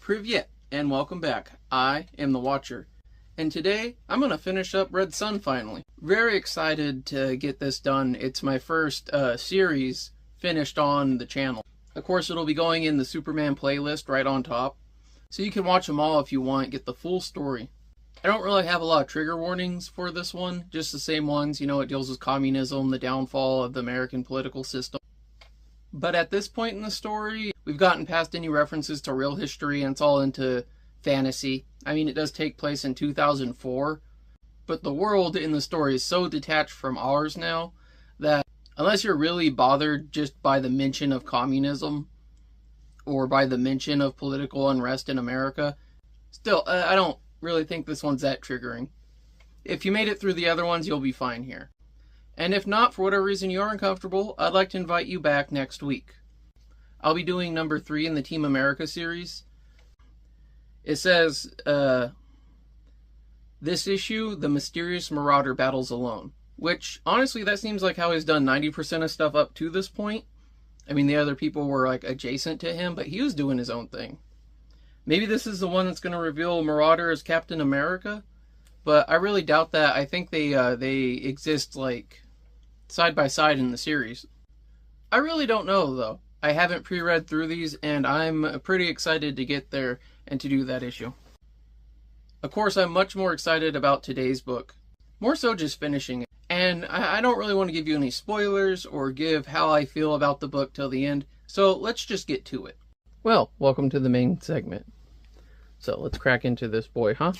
Privyet, and welcome back. I am the Watcher, and today I'm going to finish up Red Sun finally. Very excited to get this done. It's my first series finished on the channel. Of course, it'll be going in the Superman playlist right on top, so you can watch them all if you want, get the full story. I don't really have a lot of trigger warnings for this one, just the same ones. You know, it deals with communism, the downfall of the American political system. But at this point in the story, we've gotten past any references to real history, and it's all into fantasy. I mean, it does take place in 2004, but the world in the story is so detached from ours now that unless you're really bothered just by the mention of communism or by the mention of political unrest in America, still, I don't really think this one's that triggering. If you made it through the other ones, you'll be fine here. And if not, for whatever reason you're uncomfortable, I'd like to invite you back next week. I'll be doing number 3 in the Team America series. It says, this issue, the mysterious marauder battles alone. Which, honestly, that seems like how he's done 90% of stuff up to this point. I mean, the other people were, like, adjacent to him, but he was doing his own thing. Maybe this is the one that's going to reveal Marauder as Captain America? But I really doubt that. I think they exist, like, side by side in the series. I really don't know, though. I haven't pre-read through these, and I'm pretty excited to get there and to do that issue. Of course, I'm much more excited about today's book. More so just finishing it. And I don't really want to give you any spoilers or give how I feel about the book till the end, so let's just get to it. Well, welcome to the main segment. So let's crack into this boy, huh?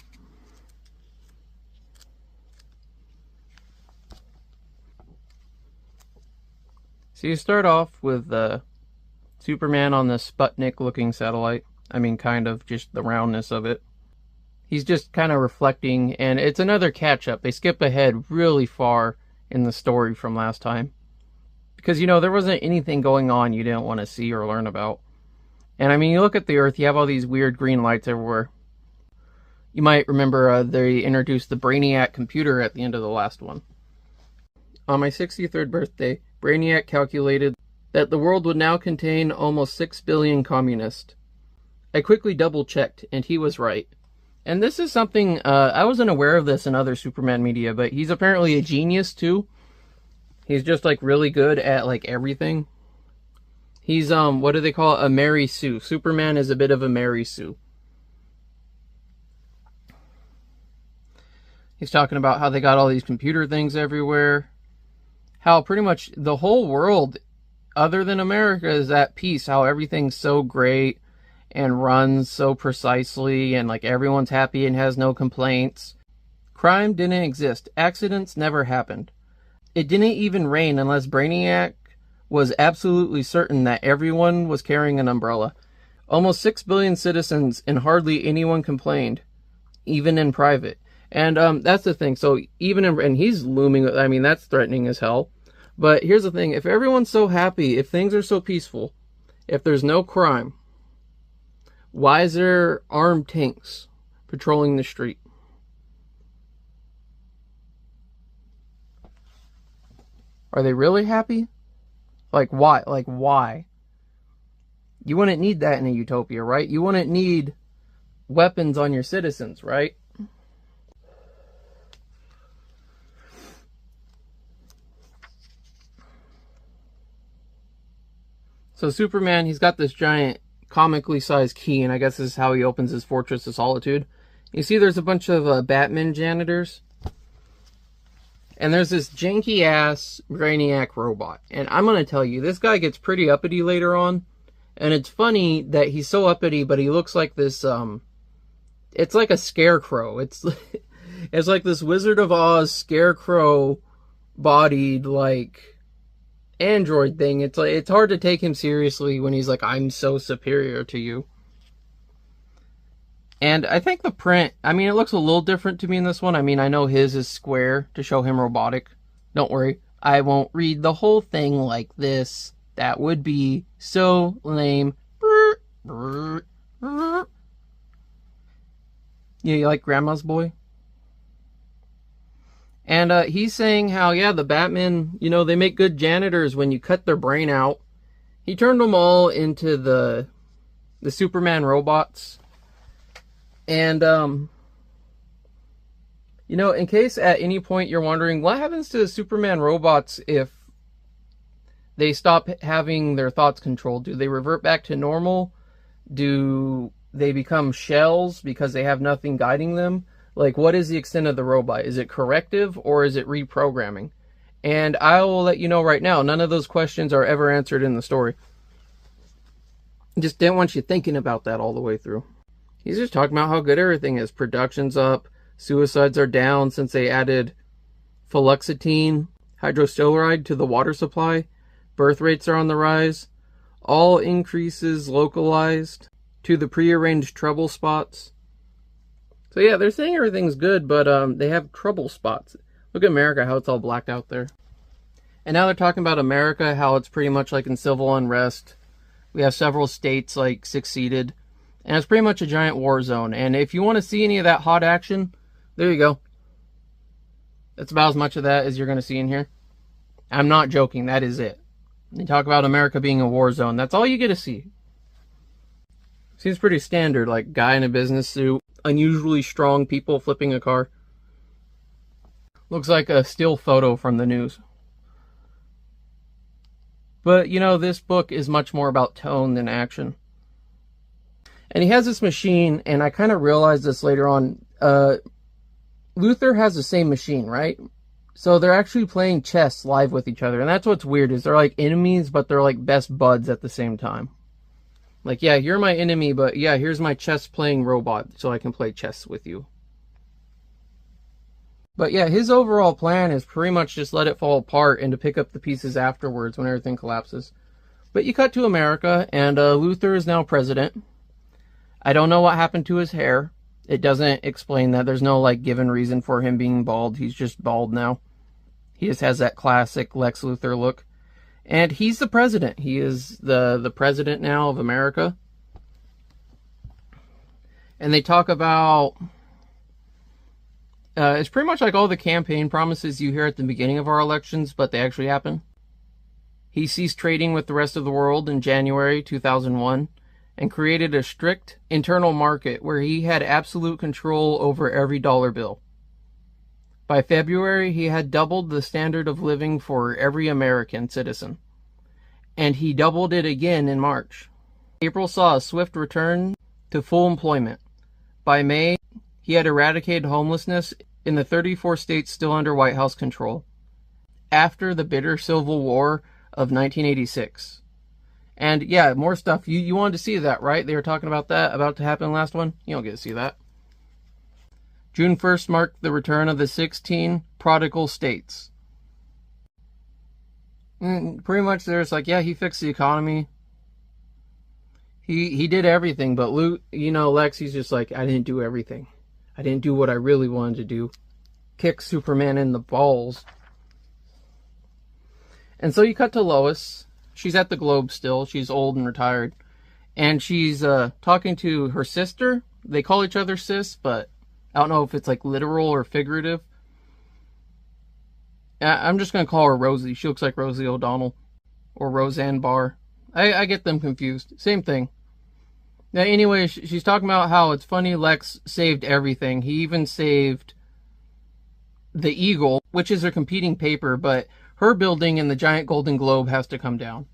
So you start off with Superman on the Sputnik-looking satellite. I mean, kind of, just the roundness of it. He's just kind of reflecting, and it's another catch-up. They skip ahead really far in the story from last time. Because, you know, there wasn't anything going on you didn't want to see or learn about. And, I mean, you look at the Earth, you have all these weird green lights everywhere. You might remember they introduced the Brainiac computer at the end of the last one. On my 63rd birthday, Brainiac calculated that the world would now contain almost 6 billion communists. I quickly double-checked, and he was right. And this is something, I wasn't aware of this in other Superman media, but he's apparently a genius, too. He's just, like, really good at, like, everything. He's, what do they call it? A Mary Sue. Superman is a bit of a Mary Sue. He's talking about how they got all these computer things everywhere. How pretty much the whole world, other than America, is at peace. How everything's so great and runs so precisely, and like everyone's happy and has no complaints. Crime didn't exist. Accidents never happened. It didn't even rain unless Brainiac was absolutely certain that everyone was carrying an umbrella. Almost 6 billion citizens, and hardly anyone complained, even in private. And that's the thing. So even in, and he's looming, I mean, that's threatening as hell. But here's the thing. If everyone's so happy, if things are so peaceful, if there's no crime, why is there armed tanks patrolling the street? Are they really happy? Like, why? Like, why? You wouldn't need that in a utopia, right? You wouldn't need weapons on your citizens, right? So Superman, he's got this giant comically sized key, and I guess this is how he opens his Fortress of Solitude. You see there's a bunch of Batman janitors. And there's this janky-ass Brainiac robot. And I'm going to tell you, this guy gets pretty uppity later on. And it's funny that he's so uppity, but he looks like this, it's like a scarecrow. It's like this Wizard of Oz scarecrow-bodied, like, android thing. It's like, it's hard to take him seriously when he's like, I'm so superior to you. And I think the print, I mean, it looks a little different to me in this one. I mean, I know his is square to show him robotic. Don't worry, I won't read the whole thing like this. That would be so lame. Yeah, you like Grandma's Boy? And he's saying how, yeah, the Batman, you know, they make good janitors when you cut their brain out. He turned them all into the Superman robots. And, you know, in case at any point you're wondering, what happens to Superman robots if they stop having their thoughts controlled? Do they revert back to normal? Do they become shells because they have nothing guiding them? Like, what is the extent of the robot? Is it corrective or is it reprogramming? And I will let you know right now, none of those questions are ever answered in the story. Just didn't want you thinking about that all the way through. He's just talking about how good everything is. Production's up. Suicides are down since they added fluoxetine hydrochloride to the water supply. Birth rates are on the rise. All increases localized to the prearranged trouble spots. So yeah, they're saying everything's good, but they have trouble spots. Look at America, how it's all blacked out there. And now they're talking about America, how it's pretty much like in civil unrest. We have several states like seceded. And it's pretty much a giant war zone. And if you want to see any of that hot action, there you go. That's about as much of that as you're going to see in here. I'm not joking, that is it. They talk about America being a war zone. That's all you get to see. Seems pretty standard, like guy in a business suit, unusually strong people flipping a car. Looks like a still photo from the news. But, you know, this book is much more about tone than action. And he has this machine, and I kind of realized this later on. Luthor has the same machine, right? So they're actually playing chess live with each other. And that's what's weird, is they're like enemies, but they're like best buds at the same time. Like, yeah, you're my enemy, but yeah, here's my chess playing robot, so I can play chess with you. But yeah, his overall plan is pretty much just let it fall apart and to pick up the pieces afterwards when everything collapses. But you cut to America, and Luthor is now president. I don't know what happened to his hair. It doesn't explain that. There's no, like, given reason for him being bald. He's just bald now. He just has that classic Lex Luthor look. And he's the president. He is the president now of America. And they talk about... it's pretty much like all the campaign promises you hear at the beginning of our elections, but they actually happen. He ceased trading with the rest of the world in January 2001 and created a strict internal market where he had absolute control over every dollar bill. By February, he had doubled the standard of living for every American citizen. And he doubled it again in March. April saw a swift return to full employment. By May, he had eradicated homelessness in the 34 states still under White House control, after the bitter Civil War of 1986. And yeah, more stuff. You wanted to see that, right? They were talking about that, about to happen last one. You don't get to see that. June 1st marked the return of the 16 prodigal states. And pretty much there's like, yeah, he fixed the economy. He did everything, but Lex, he's just like, I didn't do everything. I didn't do what I really wanted to do. Kick Superman in the balls. And so you cut to Lois. She's at the Globe still. She's old and retired. And she's talking to her sister. They call each other sis, but I don't know if it's like literal or figurative. I'm just going to call her Rosie. She looks like Rosie O'Donnell. Or Roseanne Barr. I get them confused. Same thing. Now, anyway, she's talking about how it's funny Lex saved everything. He even saved the Eagle, which is her competing paper, but her building in the giant Golden Globe has to come down.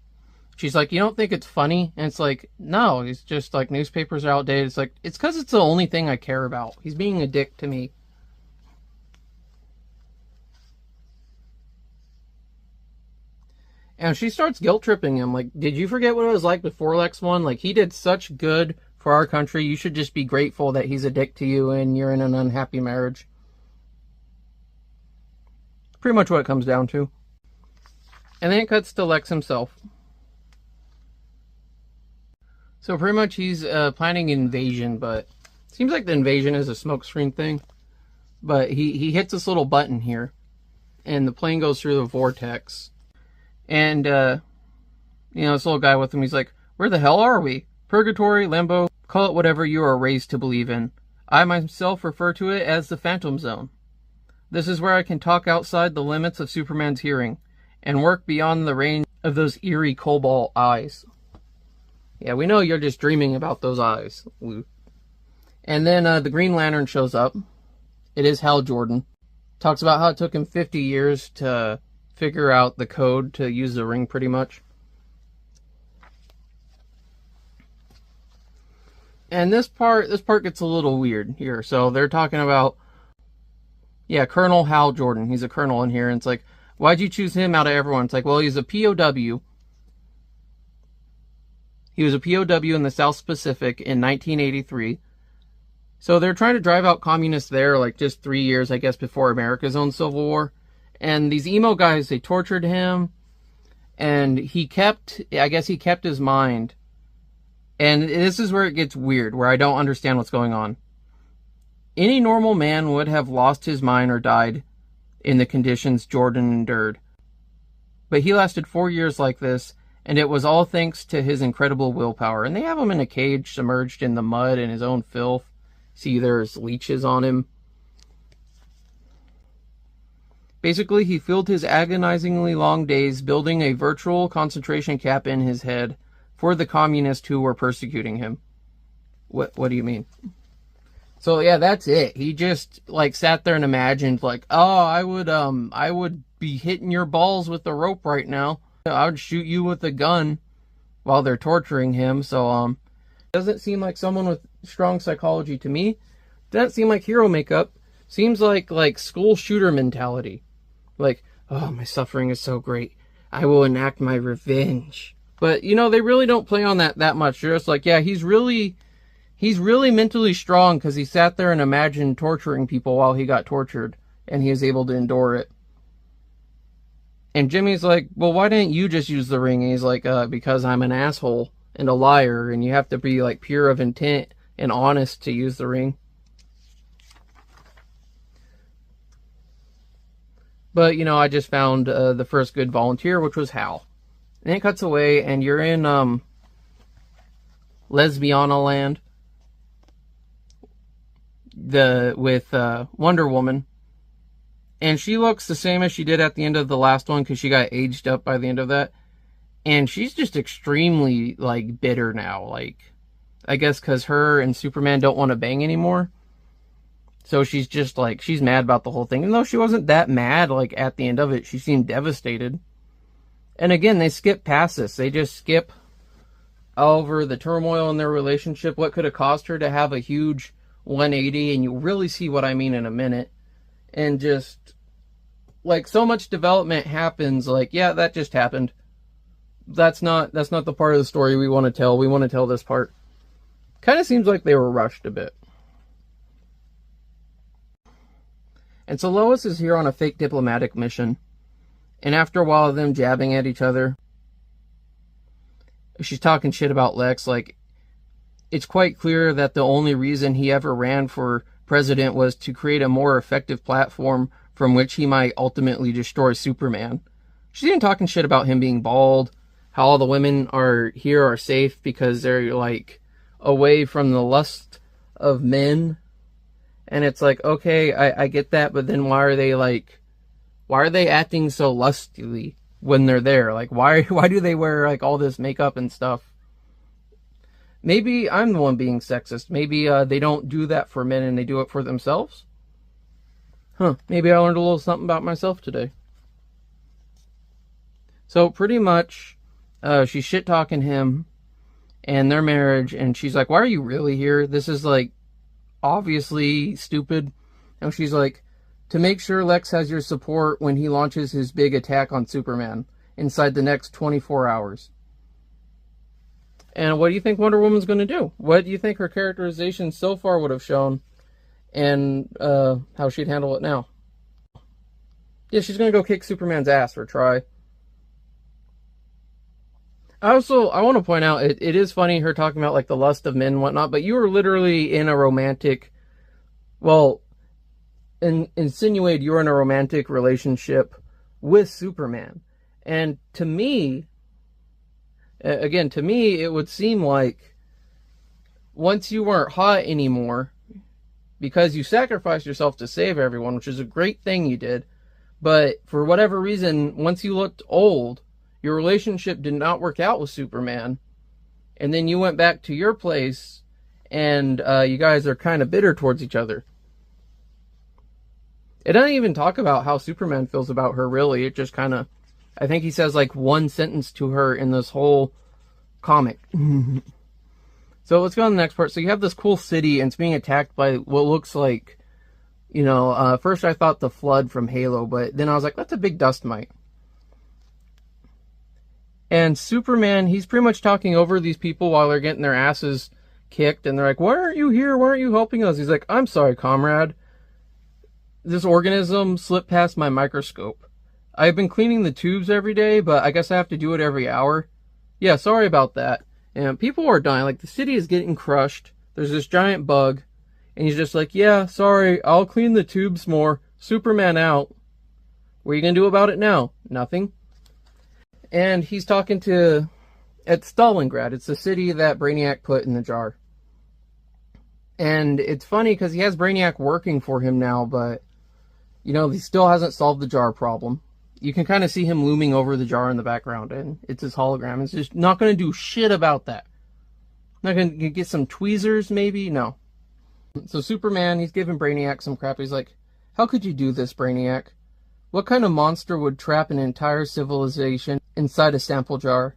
She's like, you don't think it's funny? And it's like, no, it's just like newspapers are outdated. It's like, it's because it's the only thing I care about. He's being a dick to me. And she starts guilt-tripping him. Like, did you forget what it was like before Lex won? Like, he did such good for our country. You should just be grateful that he's a dick to you and you're in an unhappy marriage. Pretty much what it comes down to. And then it cuts to Lex himself. So pretty much he's planning an invasion, but it seems like the invasion is a smokescreen thing. But he hits this little button here, and the plane goes through the vortex. And, this little guy with him, he's like, where the hell are we? Purgatory, limbo, call it whatever you are raised to believe in. I myself refer to it as the Phantom Zone. This is where I can talk outside the limits of Superman's hearing, and work beyond the range of those eerie cobalt eyes. Yeah, we know you're just dreaming about those eyes, Luke. And then the Green Lantern shows up. It is Hal Jordan. Talks about how it took him 50 years to figure out the code to use the ring, pretty much. And this part gets a little weird here. So they're talking about, yeah, Colonel Hal Jordan. He's a colonel in here. And it's like, why'd you choose him out of everyone? It's like, well, he's a POW. He was a POW in the South Pacific in 1983. So they're trying to drive out communists there, like just 3 years, I guess, before America's own Civil War. And these emo guys, they tortured him. And he kept his mind. And this is where it gets weird, where I don't understand what's going on. Any normal man would have lost his mind or died in the conditions Jordan endured. But he lasted 4 years like this, and it was all thanks to his incredible willpower. And they have him in a cage, submerged in the mud and his own filth. See, there's leeches on him. Basically, he filled his agonizingly long days building a virtual concentration camp in his head for the communists who were persecuting him. What do you mean? So yeah, that's it. He just like sat there and imagined like, oh, I would be hitting your balls with the rope right now. I would shoot you with a gun while they're torturing him. So doesn't seem like someone with strong psychology to me. Doesn't seem like hero makeup. Seems like school shooter mentality. Like, oh, my suffering is so great, I will enact my revenge. But you know, they really don't play on that much. They're just like, yeah, he's really mentally strong because he sat there and imagined torturing people while he got tortured, and he was able to endure it. And Jimmy's like, well, why didn't you just use the ring? And he's like, because I'm an asshole and a liar, and you have to be like pure of intent and honest to use the ring. But, you know, I just found the first good volunteer, which was Hal. And it cuts away, and you're in Lesbiana land with Wonder Woman. And she looks the same as she did at the end of the last one, because she got aged up by the end of that. And she's just extremely, like, bitter now. Like, I guess because her and Superman don't want to bang anymore. So she's just, like, she's mad about the whole thing. And though she wasn't that mad, like, at the end of it, she seemed devastated. And again, they skip past this. They just skip over the turmoil in their relationship. What could have caused her to have a huge 180, and you'll really see what I mean in a minute. And just, like, so much development happens, like, yeah, that just happened. That's not the part of the story we want to tell. We want to tell this part. Kind of seems like they were rushed a bit. And so Lois is here on a fake diplomatic mission. And after a while of them jabbing at each other, she's talking shit about Lex. Like, it's quite clear that the only reason he ever ran for president was to create a more effective platform from which he might ultimately destroy Superman. She's even talking shit about him being bald, how all the women here are safe because they're, like, away from the lust of men. And it's like, okay, I get that, but then why are they acting so lustily when they're there? Like, why do they wear, like, all this makeup and stuff? Maybe I'm the one being sexist. Maybe they don't do that for men and they do it for themselves? Huh, maybe I learned a little something about myself today. So pretty much, she's shit-talking him and their marriage, and she's like, why are you really here? This is, like, obviously stupid. And she's like, to make sure Lex has your support when he launches his big attack on Superman inside the next 24 hours. And what do you think Wonder Woman's going to do? What do you think her characterization so far would have shown, and how she'd handle it now? Yeah, she's going to go kick Superman's ass for a try. I want to point out, it is funny her talking about, like, the lust of men and whatnot, but you were literally in a romantic, well, insinuate you're in a romantic relationship with Superman. And to me, it would seem like once you weren't hot anymore, because you sacrificed yourself to save everyone, which is a great thing you did, but for whatever reason, once you looked old, your relationship did not work out with Superman, and then you went back to your place, and you guys are kind of bitter towards each other. It doesn't even talk about how Superman feels about her, really. It just kind of, I think he says like one sentence to her in this whole comic. So let's go on the next part. So you have this cool city, and it's being attacked by what looks like, you know, first I thought the Flood from Halo, but then I was like, that's a big dust mite. And Superman, he's pretty much talking over these people while they're getting their asses kicked, and they're like, why aren't you here? Why aren't you helping us? He's like, I'm sorry, comrade. This organism slipped past my microscope. I've been cleaning the tubes every day, but I guess I have to do it every hour. Yeah, sorry about that. And people are dying. Like, the city is getting crushed. There's this giant bug. And he's just like, yeah, sorry, I'll clean the tubes more. Superman out. What are you going to do about it now? Nothing. And he's talking at Stalingrad. It's the city that Brainiac put in the jar. And it's funny because he has Brainiac working for him now, but, you know, he still hasn't solved the jar problem. You can kind of see him looming over the jar in the background, and it's his hologram. It's just not going to do shit about that. Not going to get some tweezers, maybe? No. So Superman, he's giving Brainiac some crap. He's like, how could you do this, Brainiac? What kind of monster would trap an entire civilization inside a sample jar?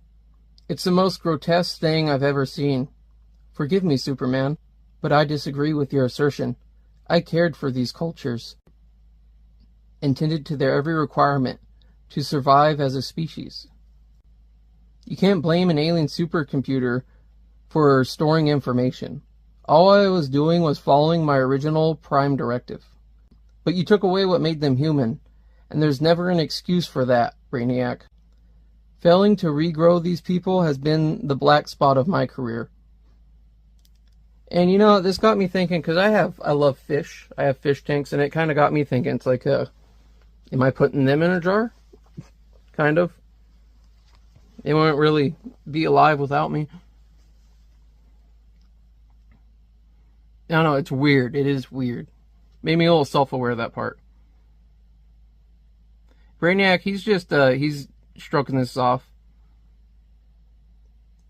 It's the most grotesque thing I've ever seen. Forgive me, Superman, but I disagree with your assertion. I cared for these cultures, intended to their every requirement to survive as a species. You can't blame an alien supercomputer for storing information. All I was doing was following my original prime directive. But you took away what made them human, and there's never an excuse for that, Brainiac. Failing to regrow these people has been the black spot of my career. And you know, this got me thinking, because I love fish. I have fish tanks, and it kind of got me thinking. It's like, am I putting them in a jar? Kind of. They won't really be alive without me. I don't know, it's weird. It is weird. Made me a little self-aware of that part. Brainiac, he's just, he's stroking this off.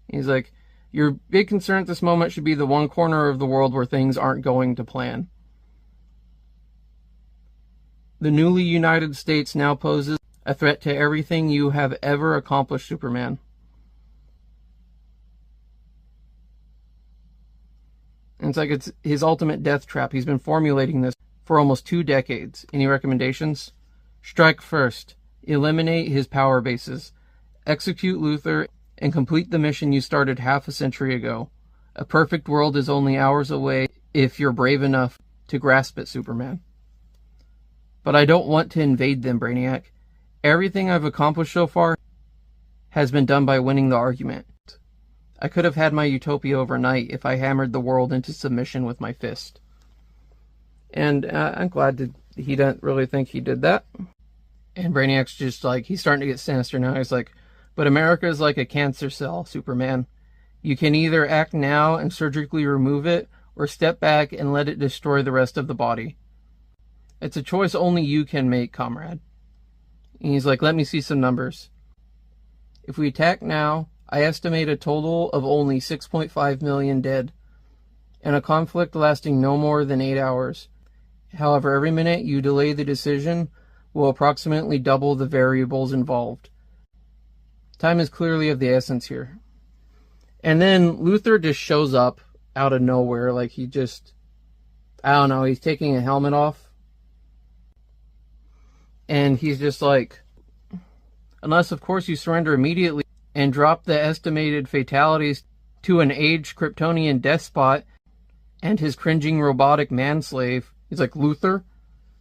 He's like, your big concern at this moment should be the one corner of the world where things aren't going to plan. The newly United States now poses a threat to everything you have ever accomplished, Superman. And it's like it's his ultimate death trap. He's been formulating this for almost 2 decades. Any recommendations? Strike first. Eliminate his power bases. Execute Luthor and complete the mission you started half a century ago. A perfect world is only hours away if you're brave enough to grasp it, Superman. But I don't want to invade them, Brainiac. Everything I've accomplished so far has been done by winning the argument. I could have had my utopia overnight if I hammered the world into submission with my fist. And I'm glad that he doesn't really think he did that. And Brainiac's just like, he's starting to get sinister now. He's like, but America is like a cancer cell, Superman. You can either act now and surgically remove it, or step back and let it destroy the rest of the body. It's a choice only you can make, comrade. And he's like, let me see some numbers. If we attack now, I estimate a total of only 6.5 million dead, and a conflict lasting no more than 8 hours. However, every minute you delay the decision will approximately double the variables involved. Time is clearly of the essence here. And then Luthor just shows up out of nowhere, like he just, I don't know, he's taking a helmet off. And he's just like, unless of course you surrender immediately and drop the estimated fatalities to an aged Kryptonian despot and his cringing robotic manslave. He's like, Luthor?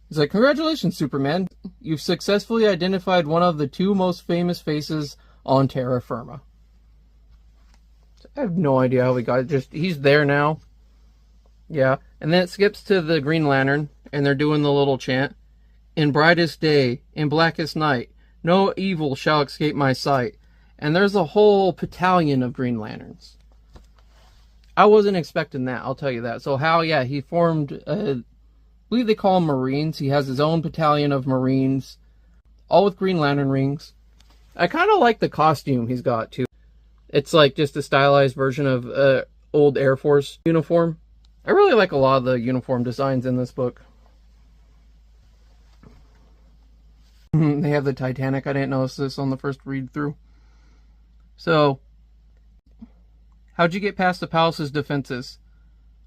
He's like, congratulations, Superman. You've successfully identified one of the 2 most famous faces on terra firma. I have no idea how we got it. Just, he's there now. Yeah. And then it skips to the Green Lantern, and they're doing the little chant. In brightest day, in blackest night, no evil shall escape my sight. And there's a whole battalion of Green Lanterns. I wasn't expecting that, I'll tell you that. So Hal, yeah, he formed, I believe they call them Marines. He has his own battalion of Marines, all with Green Lantern rings. I kind of like the costume he's got, too. It's like just a stylized version of old Air Force uniform. I really like a lot of the uniform designs in this book. They have the Titanic. I didn't notice this on the first read through. So, how'd you get past the palace's defenses?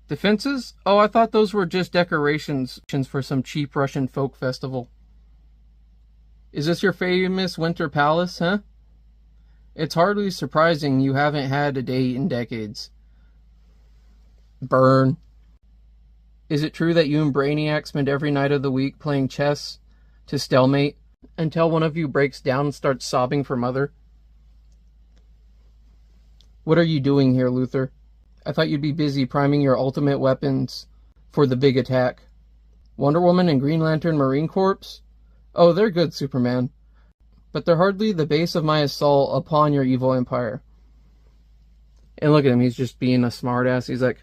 Defenses? Oh, I thought those were just decorations for some cheap Russian folk festival. Is this your famous winter palace, huh? It's hardly surprising you haven't had a date in decades. Burn. Is it true that you and Brainiac spend every night of the week playing chess to stalemate until one of you breaks down and starts sobbing for mother? What are you doing here, Luthor? I thought you'd be busy priming your ultimate weapons for the big attack. Wonder Woman and Green Lantern Marine Corps? Oh, they're good, Superman. But they're hardly the base of my assault upon your evil empire. And look at him, he's just being a smartass. He's like,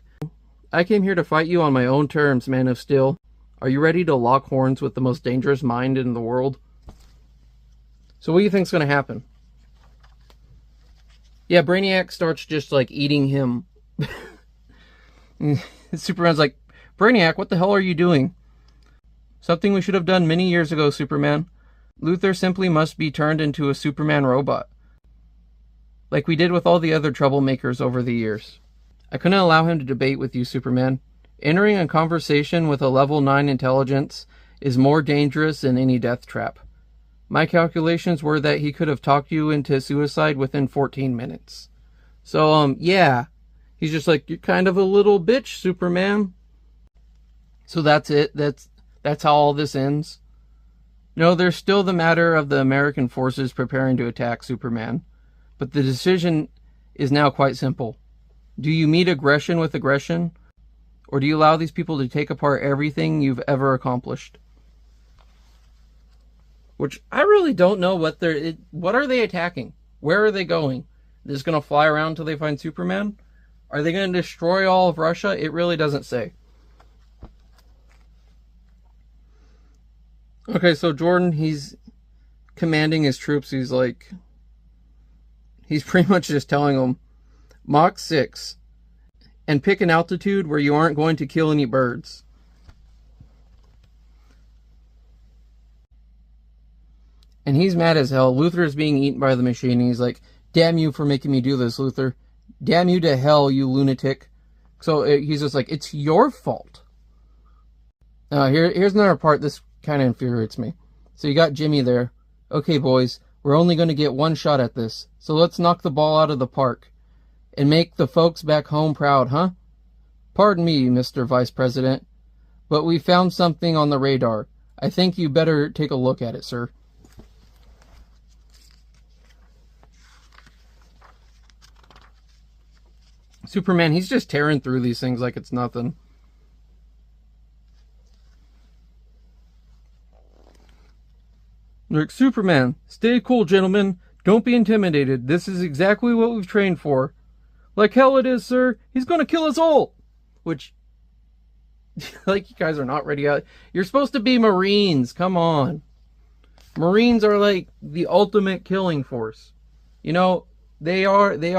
I came here to fight you on my own terms, Man of Steel. Are you ready to lock horns with the most dangerous mind in the world? So what do you think's going to happen? Yeah, Brainiac starts just like eating him. Superman's like, Brainiac, what the hell are you doing? Something we should have done many years ago, Superman. Luthor simply must be turned into a Superman robot. Like we did with all the other troublemakers over the years. I couldn't allow him to debate with you, Superman. Entering a conversation with a level 9 intelligence is more dangerous than any death trap. My calculations were that he could have talked you into suicide within 14 minutes. So, yeah. He's just like, you're kind of a little bitch, Superman. So that's it. That's how all this ends. No, there's still the matter of the American forces preparing to attack Superman. But the decision is now quite simple. Do you meet aggression with aggression? Or do you allow these people to take apart everything you've ever accomplished? Which I really don't know what are they attacking? Where are they going? They're just going to fly around until they find Superman? Are they going to destroy all of Russia? It really doesn't say. Okay, so Jordan, he's commanding his troops. He's pretty much just telling them, Mach 6, and pick an altitude where you aren't going to kill any birds. And he's mad as hell. Luthor is being eaten by the machine. And he's like, damn you for making me do this, Luthor. Damn you to hell, you lunatic. So he's just like, it's your fault. Here's another part. This kind of infuriates me. So you got Jimmy there. Okay, boys, we're only going to get one shot at this. So let's knock the ball out of the park. And make the folks back home proud, huh? Pardon me, Mr. Vice President. But we found something on the radar. I think you better take a look at it, sir. Superman, he's just tearing through these things like it's nothing. Like, Superman, stay cool, gentlemen. Don't be intimidated. This is exactly what we've trained for. Like hell it is, sir. He's gonna kill us all. Which, like, you guys are not ready out. You're supposed to be Marines. Come on. Marines are like the ultimate killing force. You know, they are the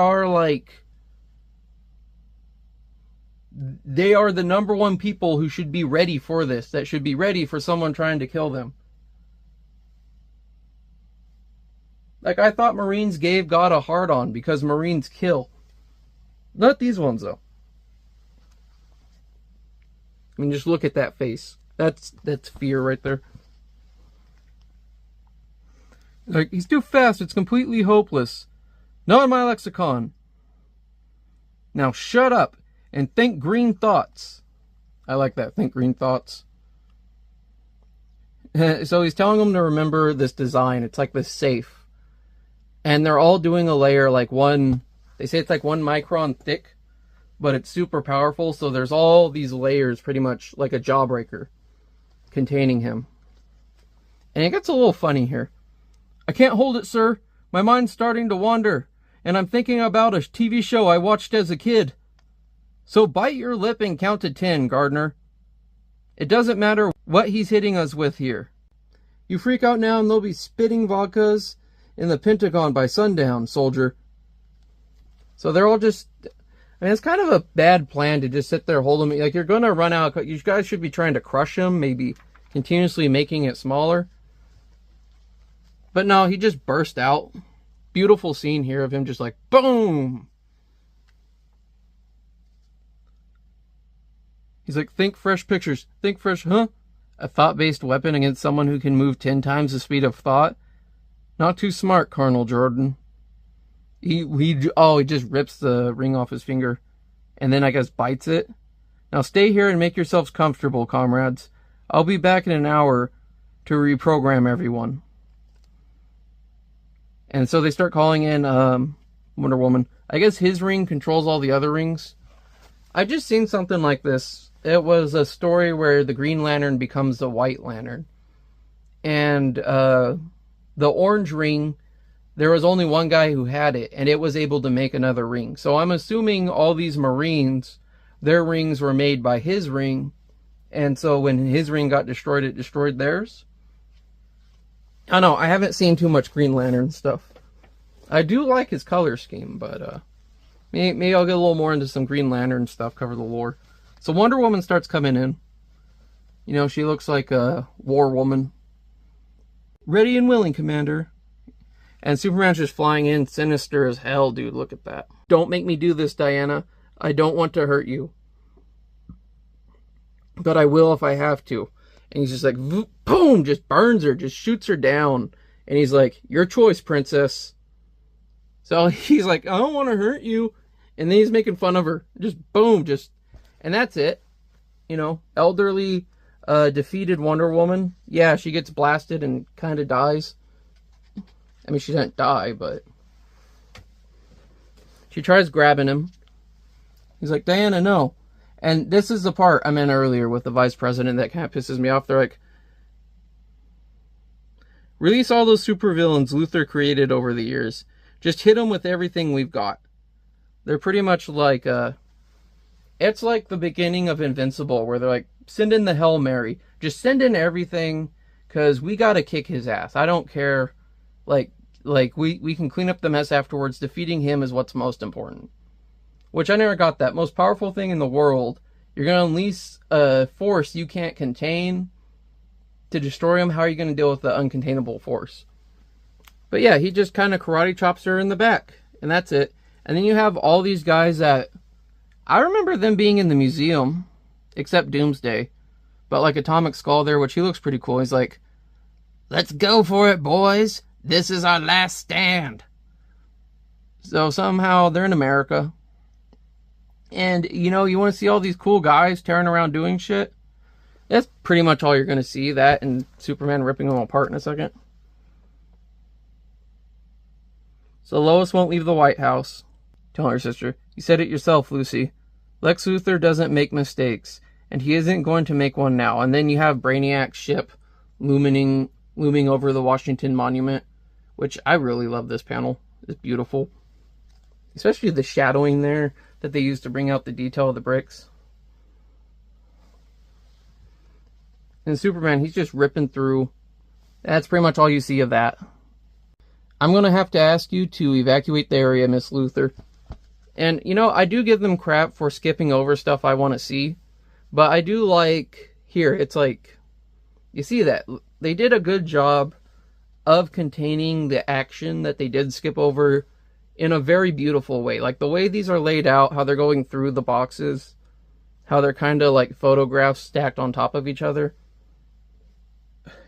number one people who should be ready for this. That should be ready for someone trying to kill them. Like, I thought Marines gave God a hard-on because Marines kill. Not these ones, though. I mean, just look at that face. That's fear right there. Like, he's too fast. It's completely hopeless. Not in my lexicon. Now shut up and think green thoughts. I like that. Think green thoughts. So he's telling them to remember this design. It's like this safe. And they're all doing a layer like they say it's like 1 micron thick, but it's super powerful. So there's all these layers, pretty much like a jawbreaker, containing him. And it gets a little funny here. I can't hold it, sir. My mind's starting to wander, and I'm thinking about a TV show I watched as a kid. So bite your lip and count to 10, Gardner. It doesn't matter what he's hitting us with here. You freak out now and they'll be spitting vodkas in the Pentagon by sundown, soldier. So they're all just, I mean, it's kind of a bad plan to just sit there holding him. Like, you're going to run out. You guys should be trying to crush him, maybe continuously making it smaller. But no, he just burst out. Beautiful scene here of him just like, boom! He's like, think fresh pictures. Think fresh, huh? A thought-based weapon against someone who can move 10 times the speed of thought? Not too smart, Colonel Jordan. He just rips the ring off his finger and then I guess bites it. Now stay here and make yourselves comfortable, comrades. I'll be back in an hour to reprogram everyone. And so they start calling in Wonder Woman. I guess his ring controls all the other rings. I've just seen something like this. It was a story where the Green Lantern becomes the White Lantern. And the orange ring, there was only one guy who had it, and it was able to make another ring. So I'm assuming all these Marines, their rings were made by his ring, and so when his ring got destroyed, it destroyed theirs. I don't know, I haven't seen too much Green Lantern stuff. I do like his color scheme, but maybe I'll get a little more into some Green Lantern stuff, cover the lore. So Wonder Woman starts coming in. You know, she looks like a war woman. Ready and willing, Commander. And Superman's just flying in, sinister as hell, dude. Look at that. Don't make me do this, Diana. I don't want to hurt you. But I will if I have to. And he's just like, boom, just burns her, just shoots her down. And he's like, your choice, princess. So he's like, I don't want to hurt you. And then he's making fun of her. Just boom, and that's it. You know, elderly, defeated Wonder Woman. Yeah, she gets blasted and kind of dies. I mean, she doesn't die, but she tries grabbing him. He's like, Diana, no. And this is the part I meant earlier with the vice president that kind of pisses me off. They're like, release all those supervillains Luthor created over the years. Just hit them with everything we've got. They're pretty much like, it's like the beginning of Invincible, where they're like, send in the Hail Mary. Just send in everything, because we got to kick his ass. I don't care. Like we can clean up the mess afterwards. Defeating him is what's most important. Which I never got that. Most powerful thing in the world. You're going to unleash a force you can't contain to destroy him. How are you going to deal with the uncontainable force? But yeah, he just kind of karate chops her in the back. And that's it. And then you have all these guys that... I remember them being in the museum. Except Doomsday. But like Atomic Skull there, which he looks pretty cool. He's like, let's go for it, boys. This is our last stand. So somehow they're in America. And, you know, you want to see all these cool guys tearing around doing shit? That's pretty much all you're going to see. That and Superman ripping them apart in a second. So Lois won't leave the White House. Telling her sister, you said it yourself, Lucy. Lex Luthor doesn't make mistakes. And he isn't going to make one now. And then you have Brainiac's ship looming over the Washington Monument. Which I really love this panel. It's beautiful. Especially the shadowing there that they use to bring out the detail of the bricks. And Superman, he's just ripping through. That's pretty much all you see of that. I'm going to have to ask you to evacuate the area, Miss Luthor. And, you know, I do give them crap for skipping over stuff I want to see. But I do like... Here, it's like... You see that? They did a good job of containing the action that they did skip over in a very beautiful way. Like the way these are laid out, how they're going through the boxes, how they're kind of like photographs stacked on top of each other.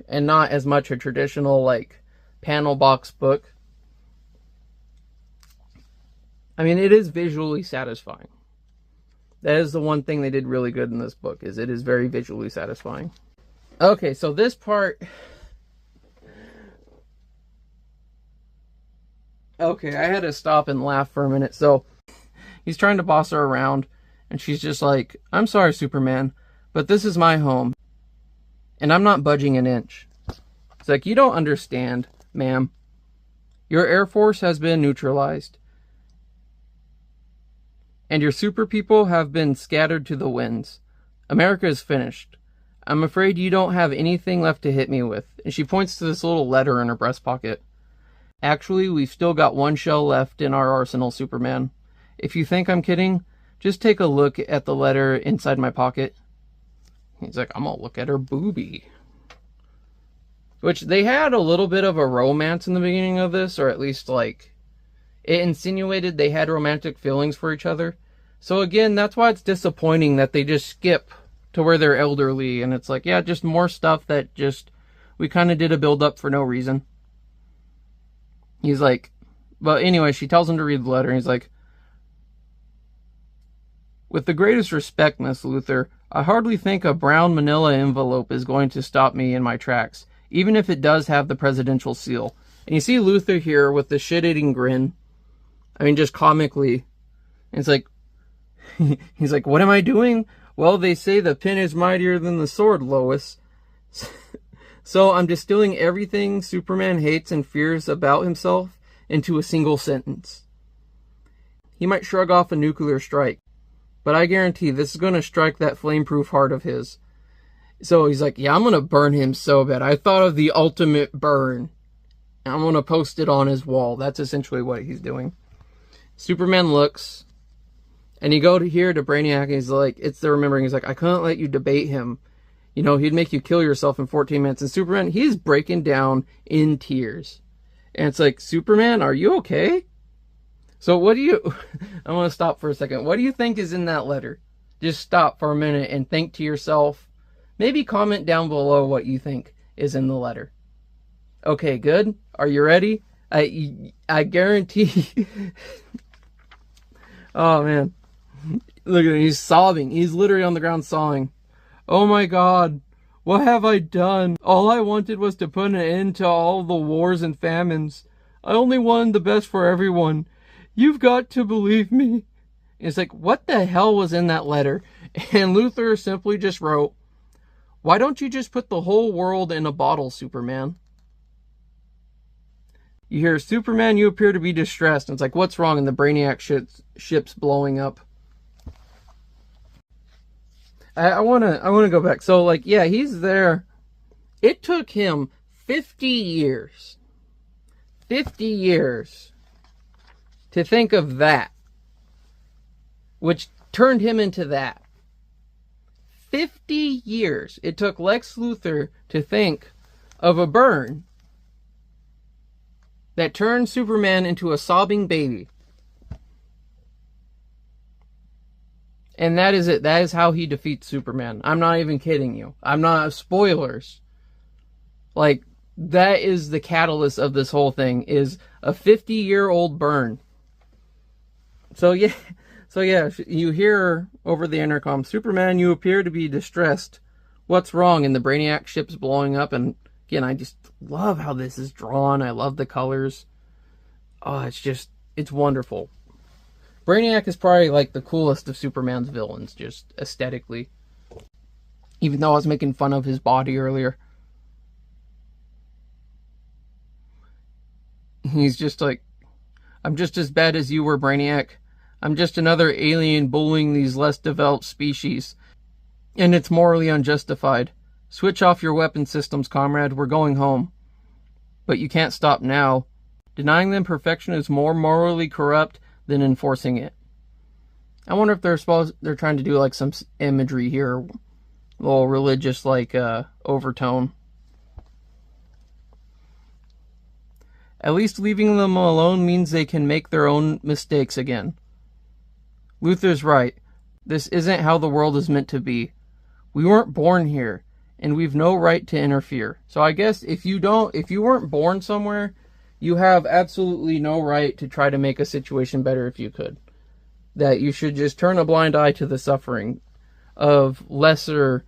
And not as much a traditional like panel box book. I mean, it is visually satisfying. That is the one thing they did really good in this book, is it is very visually satisfying. Okay, so this part... Okay, I had to stop and laugh for a minute. So, he's trying to boss her around, and she's just like, I'm sorry, Superman, but this is my home, and I'm not budging an inch. It's like, you don't understand, ma'am. Your Air Force has been neutralized, and your super people have been scattered to the winds. America is finished. I'm afraid you don't have anything left to hit me with. And she points to this little letter in her breast pocket. Actually, we've still got one shell left in our arsenal, Superman. If you think I'm kidding, just take a look at the letter inside my pocket. He's like, I'm gonna look at her boobie. Which they had a little bit of a romance in the beginning of this, or at least like it insinuated they had romantic feelings for each other. So again, that's why it's disappointing that they just skip to where they're elderly, and it's like, yeah, just more stuff that just we kind of did a build up for no reason. He's like, but anyway, she tells him to read the letter, and he's like, with the greatest respect, Miss Luther, I hardly think a brown manila envelope is going to stop me in my tracks, even if it does have the presidential seal. And you see Luther here with the shit-eating grin. I mean, just comically. And it's like, he's like, what am I doing? Well, they say the pen is mightier than the sword, Lois. So I'm distilling everything Superman hates and fears about himself into a single sentence. He might shrug off a nuclear strike, but I guarantee this is going to strike that flame-proof heart of his. So he's like, yeah, I'm going to burn him so bad. I thought of the ultimate burn. I'm going to post it on his wall. That's essentially what he's doing. Superman looks, and you go to here to Brainiac, and he's like, it's the remembering. He's like, I couldn't let you debate him. You know, he'd make you kill yourself in 14 minutes. And Superman, he's breaking down in tears. And it's like, Superman, are you okay? So what do you... I want to stop for a second. What do you think is in that letter? Just stop for a minute and think to yourself. Maybe comment down below what you think is in the letter. Okay, good. Are you ready? I guarantee... Oh, man. Look at him. He's sobbing. He's literally on the ground sobbing. Oh, my God. What have I done? All I wanted was to put an end to all the wars and famines. I only wanted the best for everyone. You've got to believe me. It's like, what the hell was in that letter? And Luthor simply just wrote, why don't you just put the whole world in a bottle, Superman? You hear, Superman, you appear to be distressed. And it's like, what's wrong? And the Brainiac ship's blowing up. I wanna go back. So, like, yeah, he's there. It took him 50 years. 50 years to think of that. Which turned him into that. 50 years it took Lex Luthor to think of a burn that turned Superman into a sobbing baby. And that is it. That is how he defeats Superman. I'm not even kidding you. I'm not... Spoilers. Like, that is the catalyst of this whole thing, is a 50-year-old burn. So yeah, you hear over the intercom, Superman, you appear to be distressed. What's wrong? And the Brainiac ship's blowing up, and again, I just love how this is drawn. I love the colors. Oh, it's wonderful. Brainiac is probably like the coolest of Superman's villains, just aesthetically. Even though I was making fun of his body earlier. He's just like, I'm just as bad as you were, Brainiac. I'm just another alien bullying these less developed species. And it's morally unjustified. Switch off your weapon systems, comrade. We're going home. But you can't stop now. Denying them perfection is more morally corrupt than enforcing it. I wonder if they're trying to do like some imagery here, a little religious like overtone. At least leaving them alone means they can make their own mistakes again. Luthor's right. This isn't how the world is meant to be. We weren't born here, and we've no right to interfere. So I guess if you weren't born somewhere, you have absolutely no right to try to make a situation better if you could. That you should just turn a blind eye to the suffering of lesser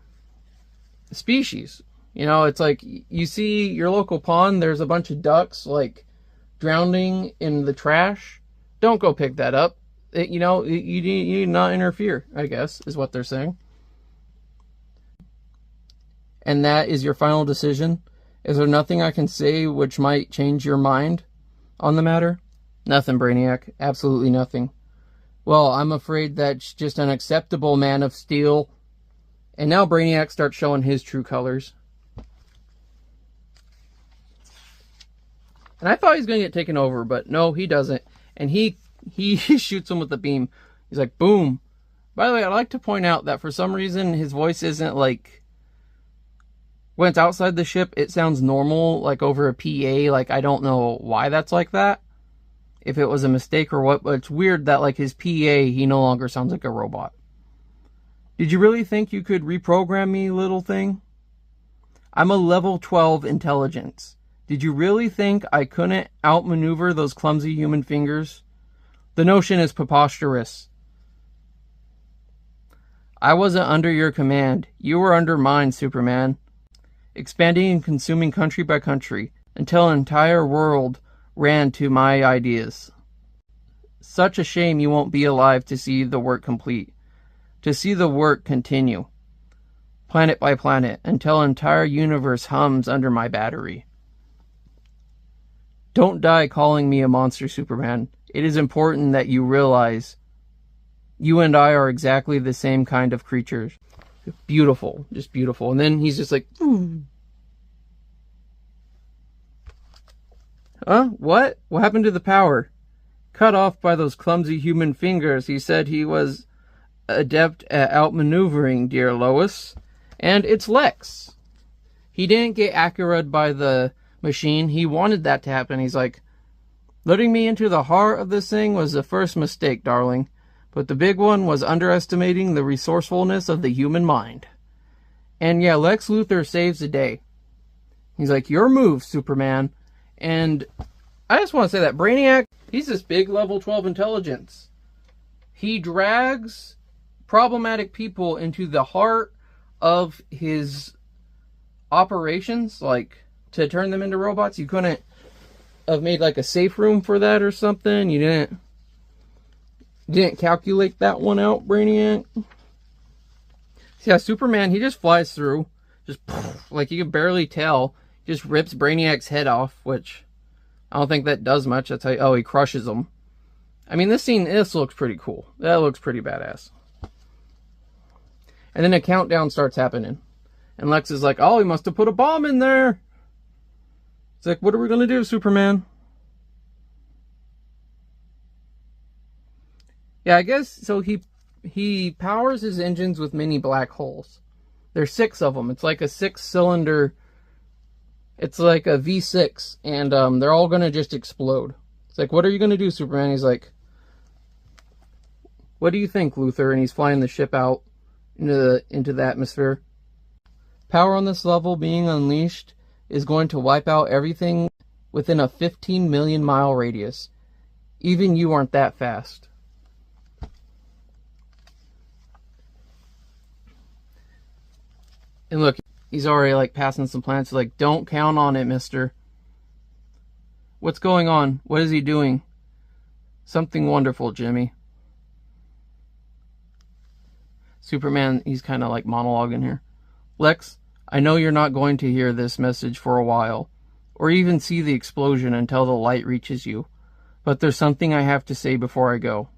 species. You know, it's like you see your local pond, there's a bunch of ducks like drowning in the trash. Don't go pick that up. You need not interfere, I guess, is what they're saying. And that is your final decision? Is there nothing I can say which might change your mind on the matter? Nothing, Brainiac. Absolutely nothing. Well, I'm afraid that's just an acceptable, Man of Steel. And now Brainiac starts showing his true colors. And I thought he was going to get taken over, but no, he doesn't. And he shoots him with the beam. He's like, boom. By the way, I'd like to point out that for some reason his voice isn't like, when it's outside the ship, it sounds normal, like over a PA. Like, I don't know why that's like that, if it was a mistake or what, but it's weird that like his PA, he no longer sounds like a robot. Did you really think you could reprogram me, little thing? I'm a level 12 intelligence. Did you really think I couldn't outmaneuver those clumsy human fingers? The notion is preposterous. I wasn't under your command. You were under mine, Superman. Expanding and consuming country by country, until an entire world ran to my ideas. Such a shame you won't be alive to see the work complete. To see the work continue. Planet by planet, until an entire universe hums under my battery. Don't die calling me a monster, Superman. It is important that you realize you and I are exactly the same kind of creatures. Beautiful, just beautiful. And then he's just like, ooh. Huh? What? What happened to the power? Cut off by those clumsy human fingers. He said he was adept at outmaneuvering, dear Lois. And it's Lex. He didn't get accurate by the machine. He wanted that to happen. He's like, letting me into the heart of this thing was the first mistake, darling. But the big one was underestimating the resourcefulness of the human mind. And yeah, Lex Luthor saves the day. He's like, your move, Superman. And I just want to say that Brainiac, he's this big level 12 intelligence. He drags problematic people into the heart of his operations, like to turn them into robots. You couldn't have made like a safe room for that or something. You didn't calculate that one out, Brainiac. Yeah, Superman, he just flies through, just like you can barely tell. Just rips Brainiac's head off, which I don't think that does much. That's how, oh, he crushes him. I mean, this looks pretty cool. That looks pretty badass. And then a countdown starts happening. And Lex is like, oh, he must have put a bomb in there. It's like, what are we going to do, Superman? Yeah, I guess, so he powers his engines with mini black holes. There's 6 of them. It's like a 6-cylinder, it's like a V6, and they're all going to just explode. It's like, what are you going to do, Superman? He's like, what do you think, Luthor? And he's flying the ship out into the atmosphere. Power on this level being unleashed is going to wipe out everything within a 15 million mile radius. Even you aren't that fast. And look, he's already like passing some planets. Like, don't count on it, mister. What's going on? What is he doing? Something wonderful, Jimmy. Superman, he's kind of like monologuing here. Lex, I know you're not going to hear this message for a while, or even see the explosion until the light reaches you. But there's something I have to say before I go.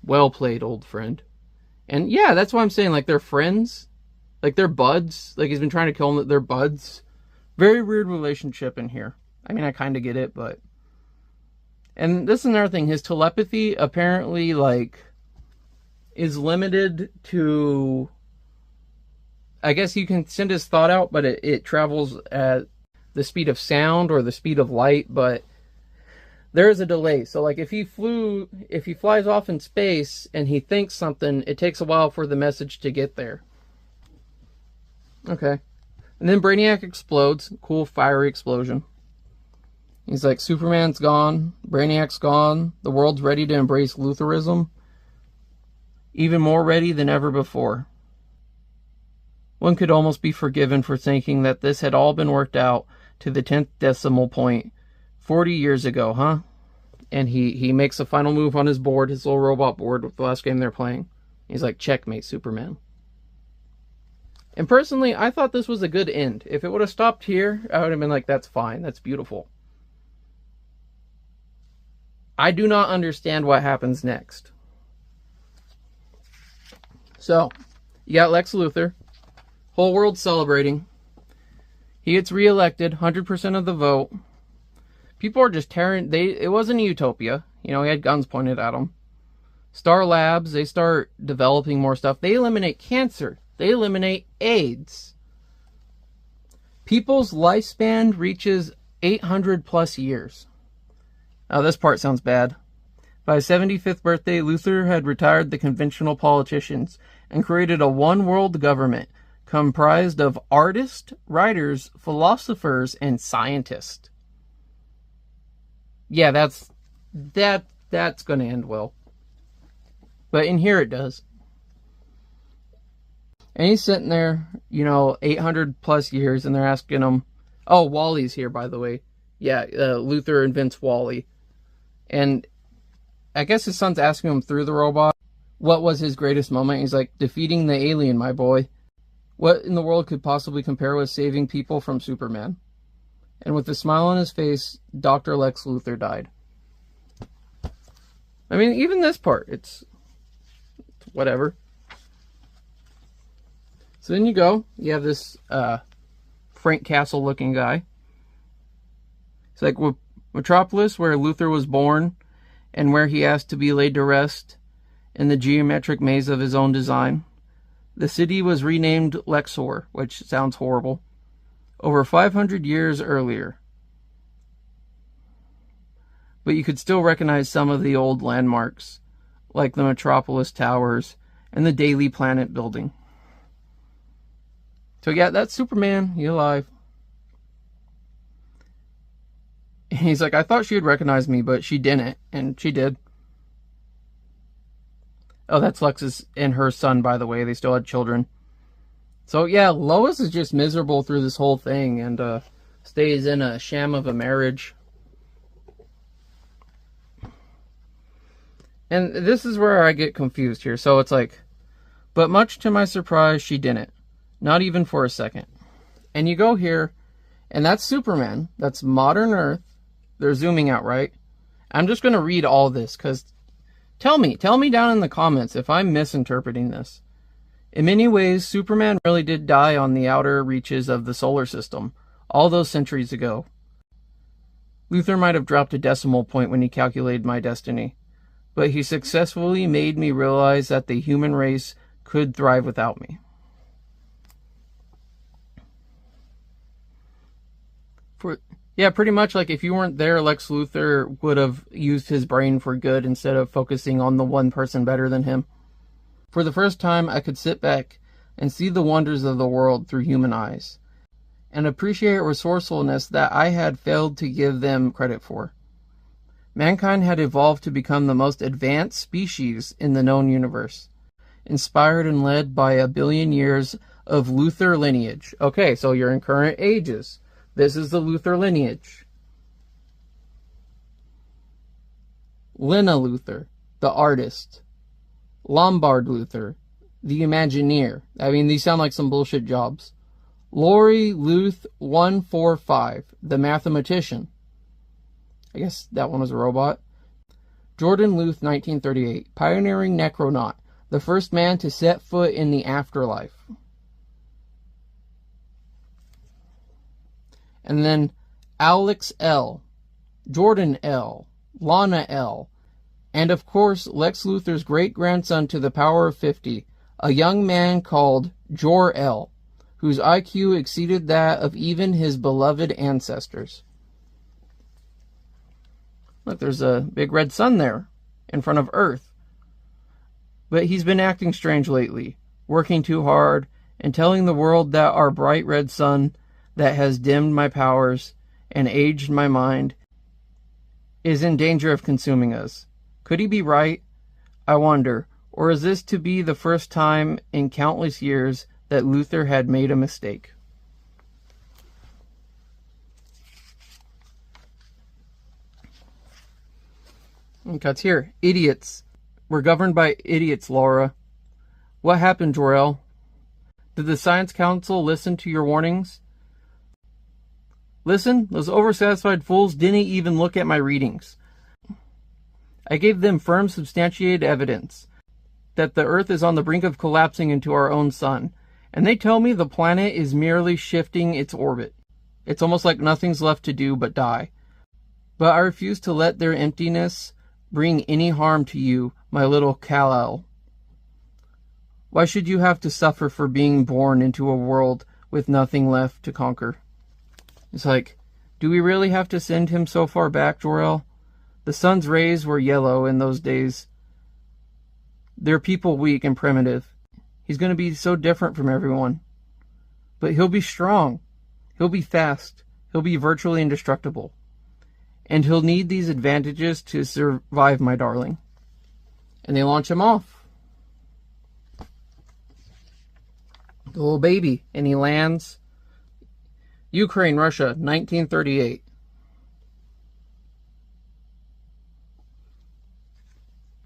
Well played, old friend. And yeah, that's why I'm saying, like, they're friends. Like, they're buds. Like, he's been trying to kill them. They're buds. Very weird relationship in here. I mean, I kind of get it, but... And this is another thing. His telepathy apparently, like, is limited to... I guess you can send his thought out, but it travels at the speed of sound or the speed of light, but there is a delay. So, like, if he flies off in space and he thinks something, it takes a while for the message to get there. Okay. And then Brainiac explodes. Cool, fiery explosion. He's like, Superman's gone. Brainiac's gone. The world's ready to embrace Lutherism. Even more ready than ever before. One could almost be forgiven for thinking that this had all been worked out to the 10th decimal point 40 years ago, huh? And he makes a final move on his board, his little robot board with the last game they're playing. He's like, checkmate, Superman. And personally, I thought this was a good end. If it would have stopped here, I would have been like, that's fine, that's beautiful. I do not understand what happens next. So, you got Lex Luthor. Whole world celebrating. He gets reelected, 100% of the vote. People are just tearing... It wasn't a utopia. You know, he had guns pointed at him. Star Labs, they start developing more stuff. They eliminate cancer. They eliminate AIDS. People's lifespan reaches 800 plus years. Now, this part sounds bad. By his 75th birthday, Luther had retired the conventional politicians and created a one-world government comprised of artists, writers, philosophers, and scientists. Yeah, that's going to end well. But in here it does. And he's sitting there, 800 plus years, and they're asking him, oh, Wally's here, by the way. Yeah, Luther invents Wally. And I guess his son's asking him through the robot, what was his greatest moment? He's like, defeating the alien, my boy. What in the world could possibly compare with saving people from Superman? And with a smile on his face, Dr. Lex Luthor died. I mean, even this part, it's whatever. So then you have this Frank Castle looking guy. It's like Metropolis, where Luther was born and where he asked to be laid to rest in the geometric maze of his own design. The city was renamed Lexor, which sounds horrible, over 500 years earlier. But you could still recognize some of the old landmarks, like the Metropolis Towers and the Daily Planet building. So yeah, that's Superman. He's alive. And he's like, I thought she would recognize me, but she didn't. And she did. Oh, that's Lex's and her son, by the way. They still had children. So yeah, Lois is just miserable through this whole thing and stays in a sham of a marriage. And this is where I get confused here. So it's like, but much to my surprise, she didn't. Not even for a second. And you go here, and that's Superman. That's modern Earth. They're zooming out, right? I'm just going to read all this, because tell me down in the comments if I'm misinterpreting this. In many ways, Superman really did die on the outer reaches of the solar system, all those centuries ago. Luther might have dropped a decimal point when he calculated my destiny, but he successfully made me realize that the human race could thrive without me. Yeah, pretty much like if you weren't there, Lex Luthor would have used his brain for good instead of focusing on the one person better than him. For the first time, I could sit back and see the wonders of the world through human eyes, and appreciate resourcefulness that I had failed to give them credit for. Mankind had evolved to become the most advanced species in the known universe, inspired and led by 1 billion years of Luthor lineage. Okay, so you're in current ages. This is the Luthor lineage. Lena Luthor, the artist. Lombard Luthor, the Imagineer. I mean, these sound like some bullshit jobs. Lori Luth 145, the mathematician. I guess that one was a robot. Jordan Luth 1938, pioneering necronaut, the first man to set foot in the afterlife. And then Alex L., Jordan L., Lana L., and of course Lex Luthor's great-grandson to the power of 50, a young man called Jor-El, whose IQ exceeded that of even his beloved ancestors. Look, there's a big red sun there in front of Earth. But he's been acting strange lately, working too hard, and telling the world that our bright red sun that has dimmed my powers and aged my mind is in danger of consuming us. Could he be right? I wonder. Or is this to be the first time in countless years that Luthor had made a mistake? And cuts here. Idiots. We're governed by idiots, Laura. What happened, Jor-El? Did the Science Council listen to your warnings? Listen, those oversatisfied fools didn't even look at my readings. I gave them firm, substantiated evidence that the Earth is on the brink of collapsing into our own sun, and they tell me the planet is merely shifting its orbit. It's almost like nothing's left to do but die. But I refuse to let their emptiness bring any harm to you, my little Kal-El. Why should you have to suffer for being born into a world with nothing left to conquer? It's like, do we really have to send him so far back, Jor-El? The sun's rays were yellow in those days. They're people weak and primitive. He's going to be so different from everyone. But he'll be strong. He'll be fast. He'll be virtually indestructible. And he'll need these advantages to survive, my darling. And they launch him off. The little baby. And he lands. Ukraine, Russia, 1938.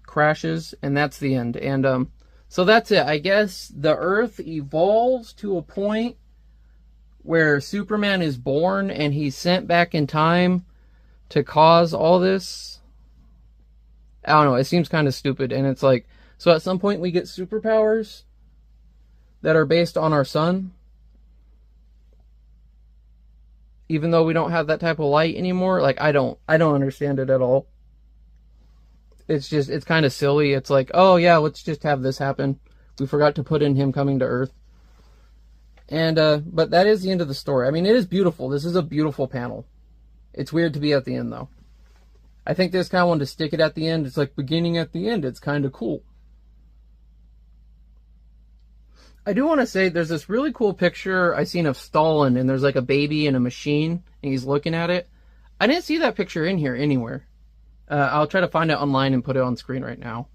Crashes, and that's the end. And so that's it. I guess the Earth evolves to a point where Superman is born and he's sent back in time to cause all this. I don't know. It seems kind of stupid. And it's like, so at some point we get superpowers that are based on our sun, even though we don't have that type of light anymore. Like, I don't understand it at all. It's just, it's kind of silly. It's like, oh yeah, let's just have this happen. We forgot to put in him coming to Earth. And, but that is the end of the story. I mean, it is beautiful. This is a beautiful panel. It's weird to be at the end, though. I think this kind of wanted to stick it at the end. It's like beginning at the end. It's kind of cool. I do want to say there's this really cool picture I seen of Stalin, and there's like a baby in a machine, and he's looking at it. I didn't see that picture in here anywhere. I'll try to find it online and put it on screen right now.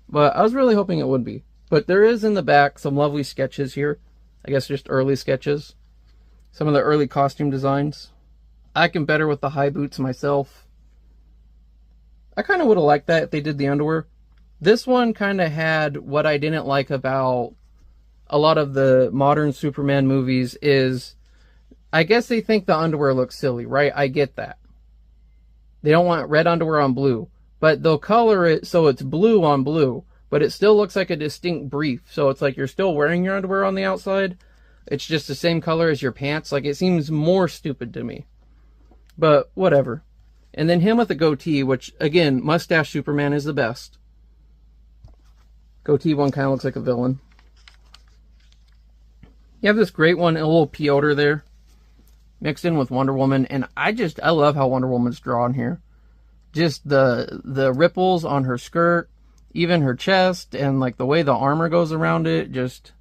But I was really hoping it would be. But there is in the back some lovely sketches here. I guess just early sketches. Some of the early costume designs. I can better with the high boots myself. I kind of would have liked that if they did the underwear. This one kind of had what I didn't like about a lot of the modern Superman movies is, I guess they think the underwear looks silly, right? I get that. They don't want red underwear on blue, but they'll color it so it's blue on blue, but it still looks like a distinct brief. So it's like you're still wearing your underwear on the outside. It's just the same color as your pants. Like, it seems more stupid to me, but whatever. And then him with a goatee, which again, mustache Superman is the best. Goatee one kind of looks like a villain. You have this great one, a little Piotr there, mixed in with Wonder Woman, and I love how Wonder Woman's drawn here. Just the ripples on her skirt, even her chest, and like the way the armor goes around it, just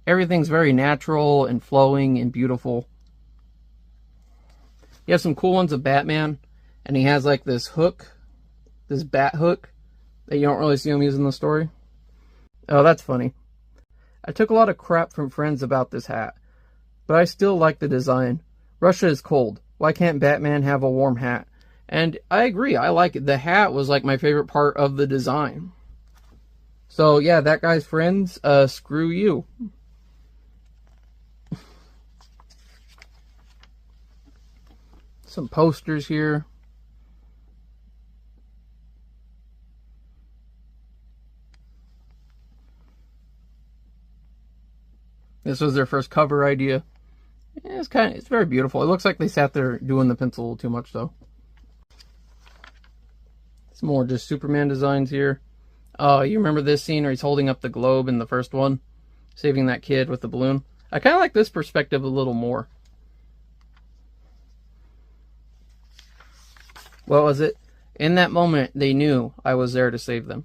everything's very natural and flowing and beautiful. You have some cool ones of Batman, and he has like this hook, this bat hook, that you don't really see him use in the story. Oh, that's funny. I took a lot of crap from friends about this hat, but I still like the design. Russia is cold. Why can't Batman have a warm hat? And I agree. I like it. The hat was like my favorite part of the design. So yeah, that guy's friends, screw you. Some posters here. This was their first cover idea. Yeah, it's very beautiful. It looks like they sat there doing the pencil a little too much though. Some more just Superman designs here. Oh, you remember this scene where he's holding up the globe in the first one? Saving that kid with the balloon. I kind of like this perspective a little more. What was it? In that moment, they knew I was there to save them.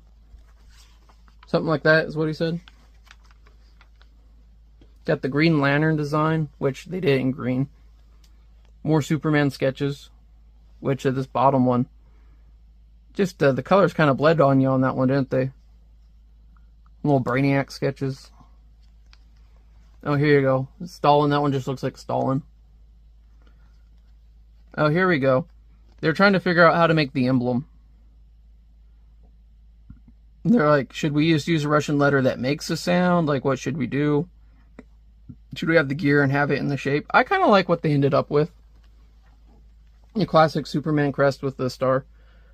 Something like that is what he said. Got the Green Lantern design, which they did in green. More Superman sketches, which this bottom one. Just the colors kind of bled on you on that one, didn't they? Little Brainiac sketches. Oh, here you go. Stalin, that one just looks like Stalin. Oh, here we go. They're trying to figure out how to make the emblem. They're like, should we just use a Russian letter that makes a sound? Like, what should we do? Should we have the gear and have it in the shape? I kind of like what they ended up with. The classic Superman crest with the star.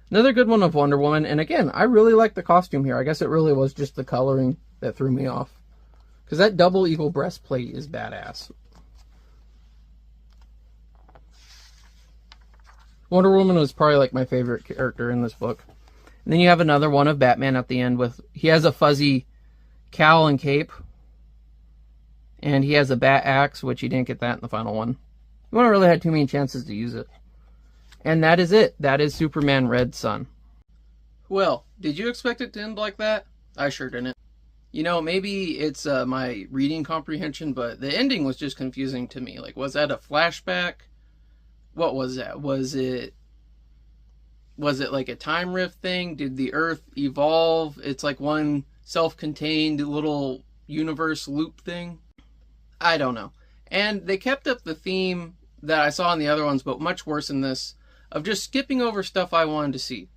Another good one of Wonder Woman. And again, I really like the costume here. I guess it really was just the coloring that threw me off. Because that double eagle breastplate is badass. Wonder Woman was probably like my favorite character in this book. And then you have another one of Batman at the end with, he has a fuzzy cowl and cape. And he has a bat axe, which he didn't get that in the final one. You wouldn't really had too many chances to use it. And that is it. That is Superman Red Sun. Well, did you expect it to end like that? I sure didn't. You know, maybe it's my reading comprehension, but the ending was just confusing to me. Like, was that a flashback? What was that? Was it like a time rift thing? Did the Earth evolve? It's like one self-contained little universe loop thing? I don't know. And they kept up the theme that I saw in the other ones, but much worse in this, of just skipping over stuff I wanted to see.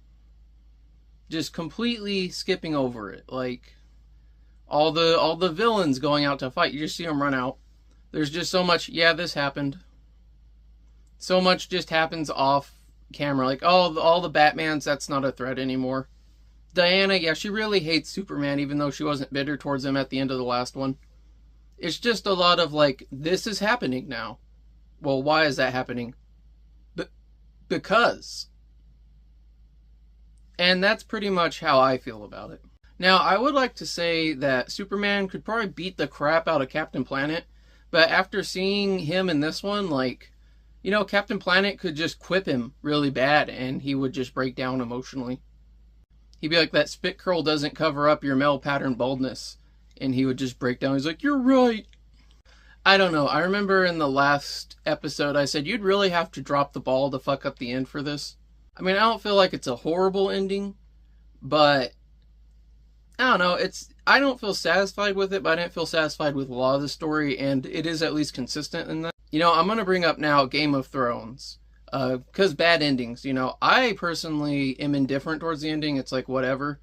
Just completely skipping over it. Like, all the villains going out to fight, you just see them run out. There's just so much, yeah, this happened. So much just happens off camera. Like, oh, all the Batmans, that's not a threat anymore. Diana, yeah, she really hates Superman, even though she wasn't bitter towards him at the end of the last one. It's just a lot of, like, this is happening now. Well, why is that happening? Because. And that's pretty much how I feel about it. Now, I would like to say that Superman could probably beat the crap out of Captain Planet, but after seeing him in this one, like, you know, Captain Planet could just quip him really bad and he would just break down emotionally. He'd be like, that spit curl doesn't cover up your male pattern baldness. And he would just break down. He's like, you're right. I don't know. I remember in the last episode I said, you'd really have to drop the ball to fuck up the end for this. I mean, I don't feel like it's a horrible ending, but I don't know. I don't feel satisfied with it, but I didn't feel satisfied with a lot of the story, and it is at least consistent in that. You know, I'm going to bring up now Game of Thrones, because bad endings, you know. I personally am indifferent towards the ending. It's like, whatever.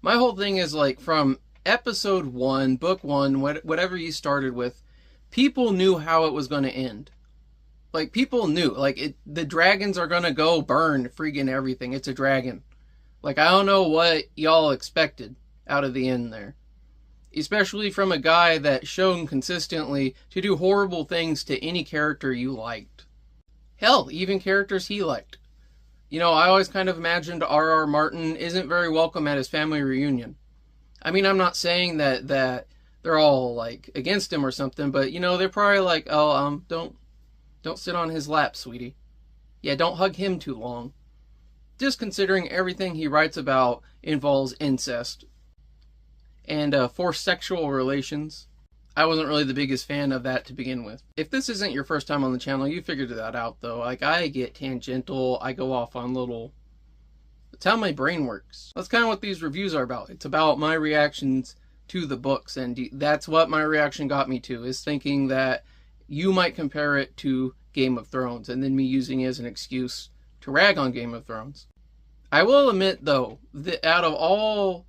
My whole thing is, like, from episode 1, book 1, whatever you started with, people knew how it was going to end. Like, people knew. Like, the dragons are going to go burn freaking everything. It's a dragon. Like, I don't know what y'all expected out of the end there. Especially from a guy that's shown consistently to do horrible things to any character you liked. Hell, even characters he liked. You know, I always kind of imagined R.R. Martin isn't very welcome at his family reunion. I mean, I'm not saying that they're all, like, against him or something, but, you know, they're probably like, oh, don't sit on his lap, sweetie. Yeah, don't hug him too long. Just considering everything he writes about involves incest and forced sexual relations. I wasn't really the biggest fan of that to begin with. If this isn't your first time on the channel, you figured that out, though. Like, I get tangential, I go off on little... It's how my brain works. That's kind of what these reviews are about. It's about my reactions to the books, and that's what my reaction got me to, is thinking that you might compare it to Game of Thrones, and then me using it as an excuse to rag on Game of Thrones. I will admit, though, that out of all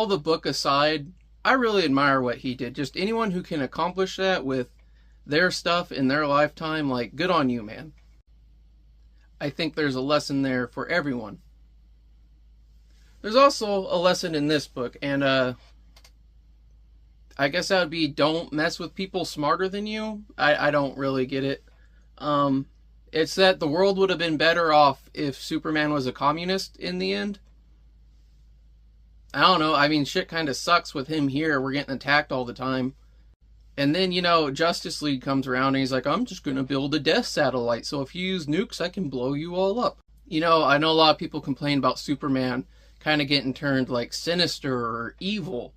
the book aside, I really admire what he did. Just anyone who can accomplish that with their stuff in their lifetime, like, good on you, man. I think there's a lesson there for everyone. There's also a lesson in this book, and I guess that would be don't mess with people smarter than you. I don't really get it. It's that the world would have been better off if Superman was a communist in the end. I don't know. I mean, shit kind of sucks with him here. We're getting attacked all the time. And then, you know, Justice League comes around and he's like, I'm just going to build a death satellite. So if you use nukes, I can blow you all up. You know, I know a lot of people complain about Superman kind of getting turned like sinister or evil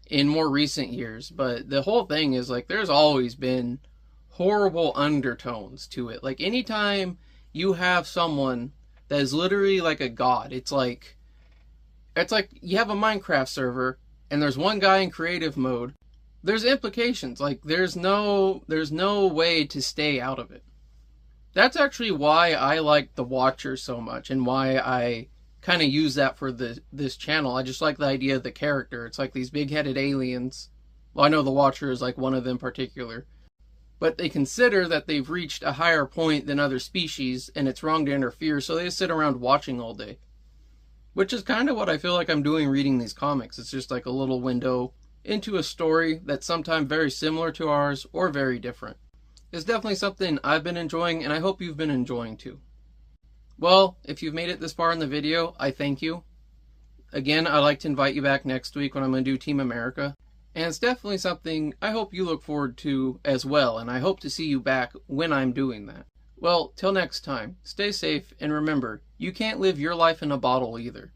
in more recent years. But the whole thing is like, there's always been horrible undertones to it. Like, anytime you have someone that is literally like a god, it's like you have a Minecraft server and there's one guy in creative mode. There's implications. Like, there's no way to stay out of it. That's actually why I like The Watcher so much, and why I kind of use that for this channel. I just like the idea of the character. It's like these big-headed aliens. Well, I know The Watcher is like one of them in particular. But they consider that they've reached a higher point than other species, and it's wrong to interfere, so they just sit around watching all day. Which is kind of what I feel like I'm doing reading these comics. It's just like a little window into a story that's sometimes very similar to ours or very different. It's definitely something I've been enjoying, and I hope you've been enjoying too. Well, if you've made it this far in the video, I thank you. Again, I'd like to invite you back next week when I'm going to do Team America. And it's definitely something I hope you look forward to as well, and I hope to see you back when I'm doing that. Well, till next time, stay safe, and remember, you can't live your life in a bottle either.